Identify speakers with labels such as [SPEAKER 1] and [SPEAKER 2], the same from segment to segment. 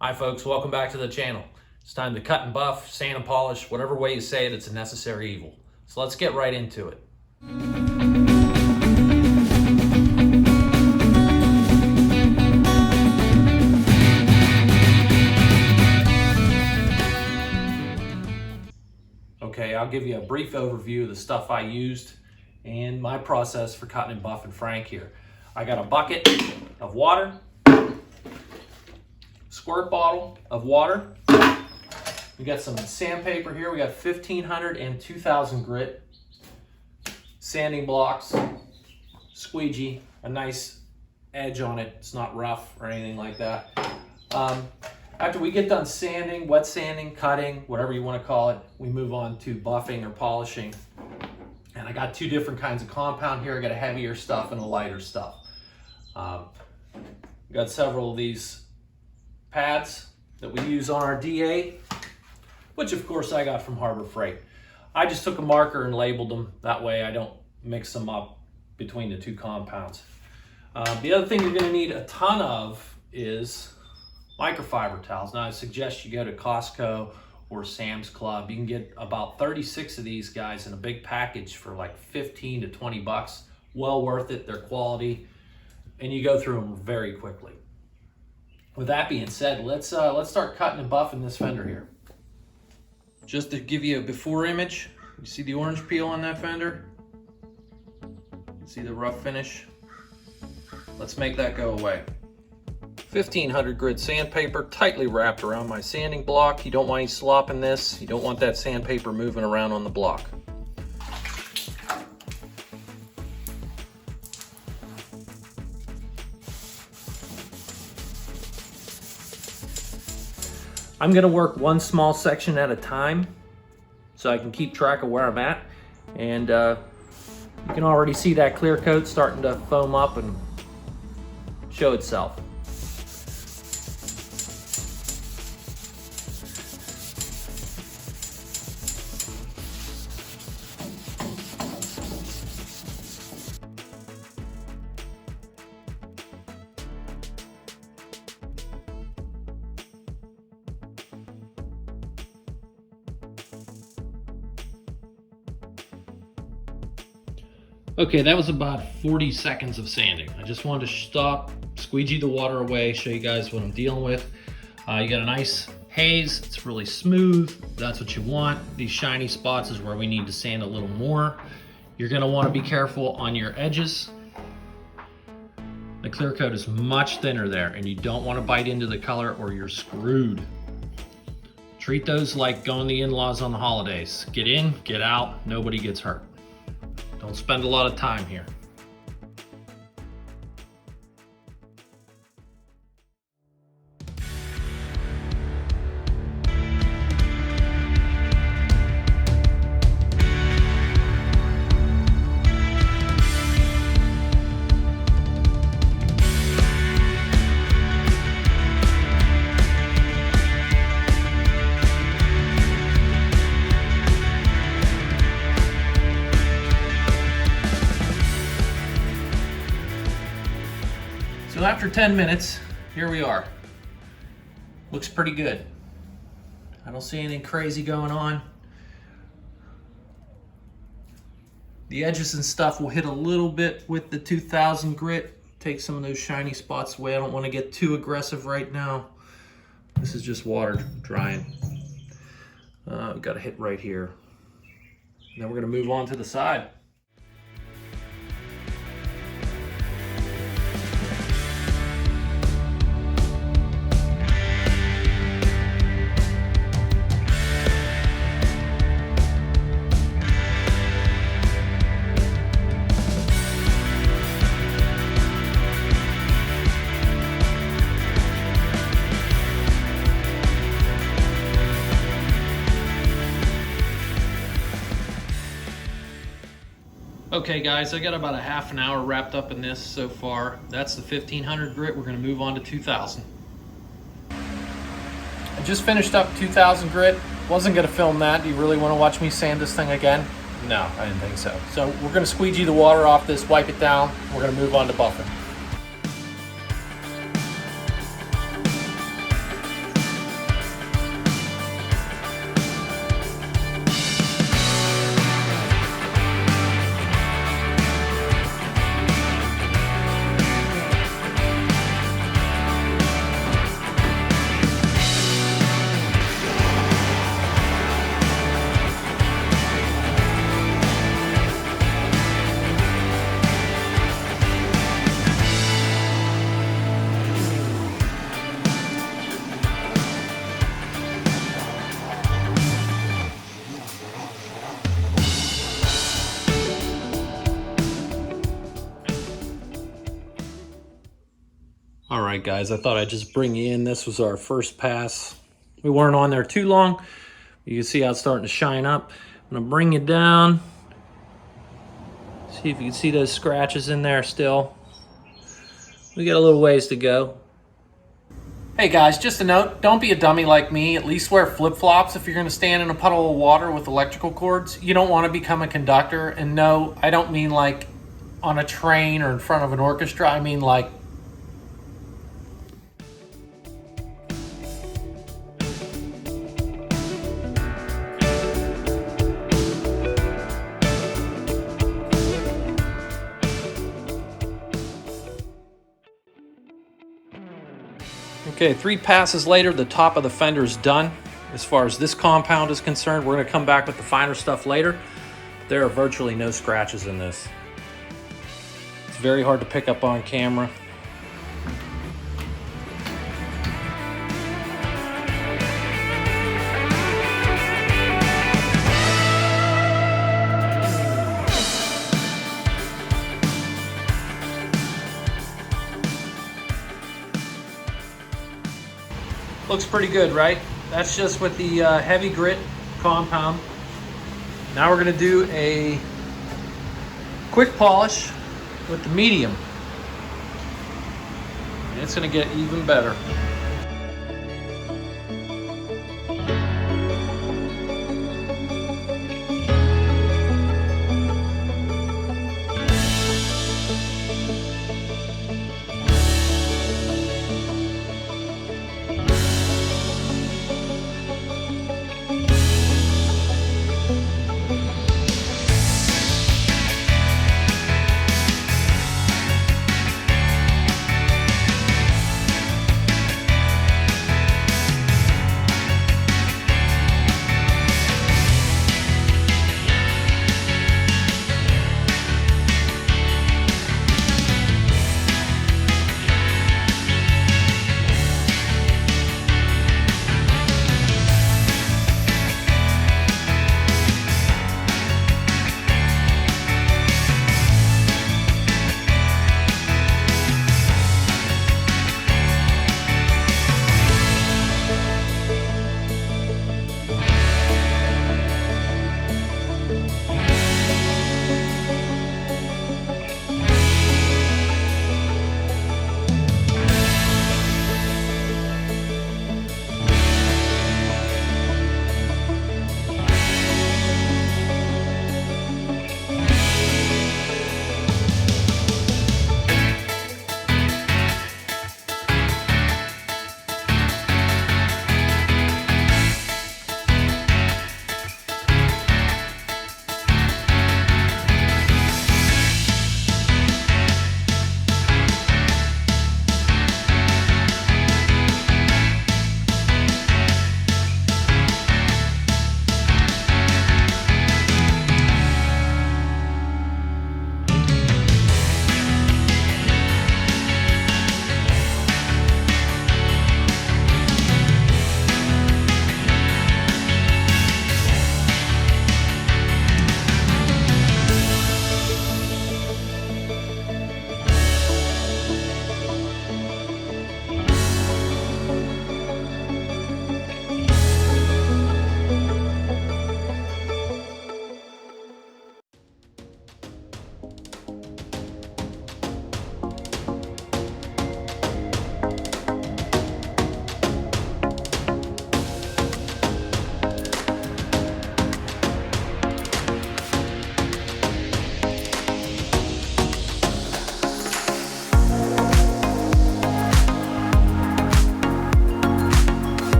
[SPEAKER 1] Hi folks, welcome back to the channel. It's time to cut and buff, sand and polish, whatever way you say it, it's a necessary evil. So let's get right into it. Okay, I'll give you a brief overview of the stuff I used and my process for cutting and buffing Frank here. I got a bucket of water, squirt bottle of water. We got some sandpaper here. We got 1500 and 2000 grit, sanding blocks, squeegee, a nice edge on it. It's not rough or anything like that. After we get done sanding, wet sanding, cutting, whatever you want to call it, we move on to buffing or polishing. And I got two different kinds of compound here. I got a heavier stuff and a lighter stuff. Got several of these pads that we use on our DA, which of course I got from Harbor Freight. I just took a marker and labeled them. That way I don't mix them up between the two compounds. The other thing you're gonna need a ton of is microfiber towels. Now I suggest you go to Costco or Sam's Club. You can get about 36 of these guys in a big package for like 15 to 20 bucks. Well worth it, they're quality, and you go through them very quickly. With that being said, let's start cutting and buffing this fender here. Just to give you a before image, you see the orange peel on that fender? You see the rough finish? Let's make that go away. 1500 grit sandpaper tightly wrapped around my sanding block. You don't want any slop in this. You don't want that sandpaper moving around on the block. I'm gonna work one small section at a time so I can keep track of where I'm at. And you can already see that clear coat starting to foam up and show itself. Okay, that was about 40 seconds of sanding. I just wanted to stop, squeegee the water away, show you guys what I'm dealing with. You got a nice haze, it's really smooth. That's what you want. These shiny spots is where we need to sand a little more. You're gonna wanna be careful on your edges. The clear coat is much thinner there, and you don't wanna bite into the color or you're screwed. Treat those like going to the in-laws on the holidays. Get in, get out, nobody gets hurt. Don't spend a lot of time here. So after 10 minutes, here we are. Looks pretty good. I don't see anything crazy going on. The edges and stuff will hit a little bit with the 2000 grit. Take some of those shiny spots away. I don't want to get too aggressive right now. This is just water drying. We've got to hit right here. And then we're going to move on to the side. Okay guys, I got about a half an hour wrapped up in this so far. That's the 1500 grit. We're gonna move on to 2000. I just finished up 2000 grit. Wasn't gonna film that. Do you really wanna watch me sand this thing again? No, I didn't think so. So we're gonna squeegee the water off this, wipe it down. We're gonna move on to buffing. right, guys, I thought I'd just bring you in. This was our first pass. We weren't on there too long. You can see how it's starting to shine up. I'm gonna bring you down. See if you can see those scratches in there still. We got a little ways to go. Hey guys, just a note, don't be a dummy like me. At least wear flip-flops if you're gonna stand in a puddle of water with electrical cords. You don't wanna become a conductor. And no, I don't mean like on a train or in front of an orchestra. I mean like okay, 3 passes later, the top of the fender is done. As far as this compound is concerned, we're gonna come back with the finer stuff later. There are virtually no scratches in this. It's very hard to pick up on camera. Looks pretty good, right? That's just with the heavy grit compound. Now we're gonna do a quick polish with the medium. And it's gonna get even better.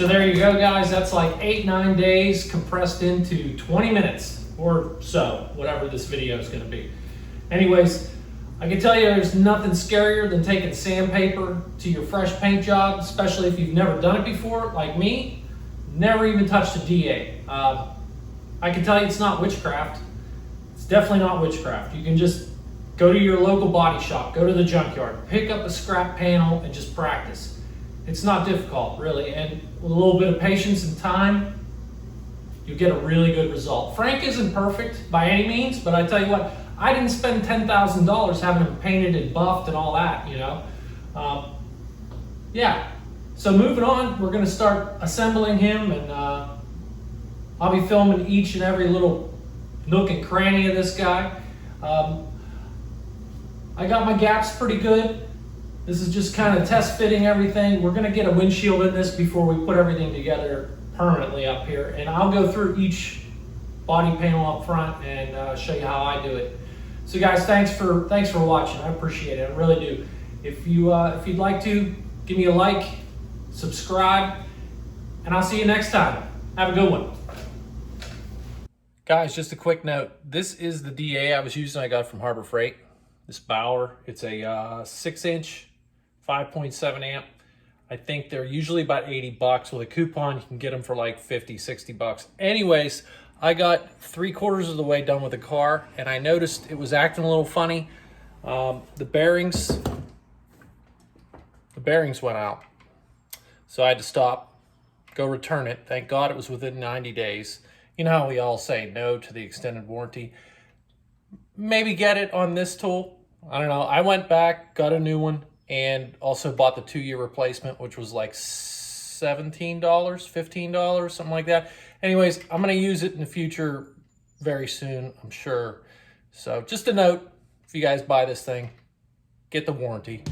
[SPEAKER 1] So there you go, guys. That's like 8-9 days compressed into 20 minutes or so, whatever this video is going to be. Anyways, I can tell you there's nothing scarier than taking sandpaper to your fresh paint job, especially if you've never done it before, like me. Never even touched a DA. I can tell you it's not witchcraft. It's definitely not witchcraft. You can just go to your local body shop, go to the junkyard, pick up a scrap panel and just practice. It's not difficult, really, and with a little bit of patience and time, you'll get a really good result. Frank isn't perfect by any means, but I tell you what, I didn't spend $10,000 having him painted and buffed and all that, you know. Yeah, so moving on, we're gonna start assembling him, and I'll be filming each and every little nook and cranny of this guy. I got my gaps pretty good. This is just kind of test fitting everything. We're gonna get a windshield in this before we put everything together permanently up here. And I'll go through each body panel up front and show you how I do it. So guys, thanks for watching. I appreciate it, I really do. If you'd like to, give me a like, subscribe, and I'll see you next time. Have a good one. Guys, just a quick note. This is the DA I was using, I got from Harbor Freight. This Bauer, it's a 6-inch, 5.7 amp. I think they're usually about 80 bucks. With a coupon, you can get them for like 50, 60 bucks. Anyways, I got 3/4 of the way done with the car, and I noticed it was acting a little funny. The bearings went out. So I had to stop, go return it. Thank God it was within 90 days. You know how we all say no to the extended warranty. Maybe get it on this tool. I don't know. I went back, got a new one, and also bought the 2-year replacement, which was like $17, $15, something like that. Anyways, I'm going to use it in the future very soon, I'm sure. So just a note, if you guys buy this thing, get the warranty.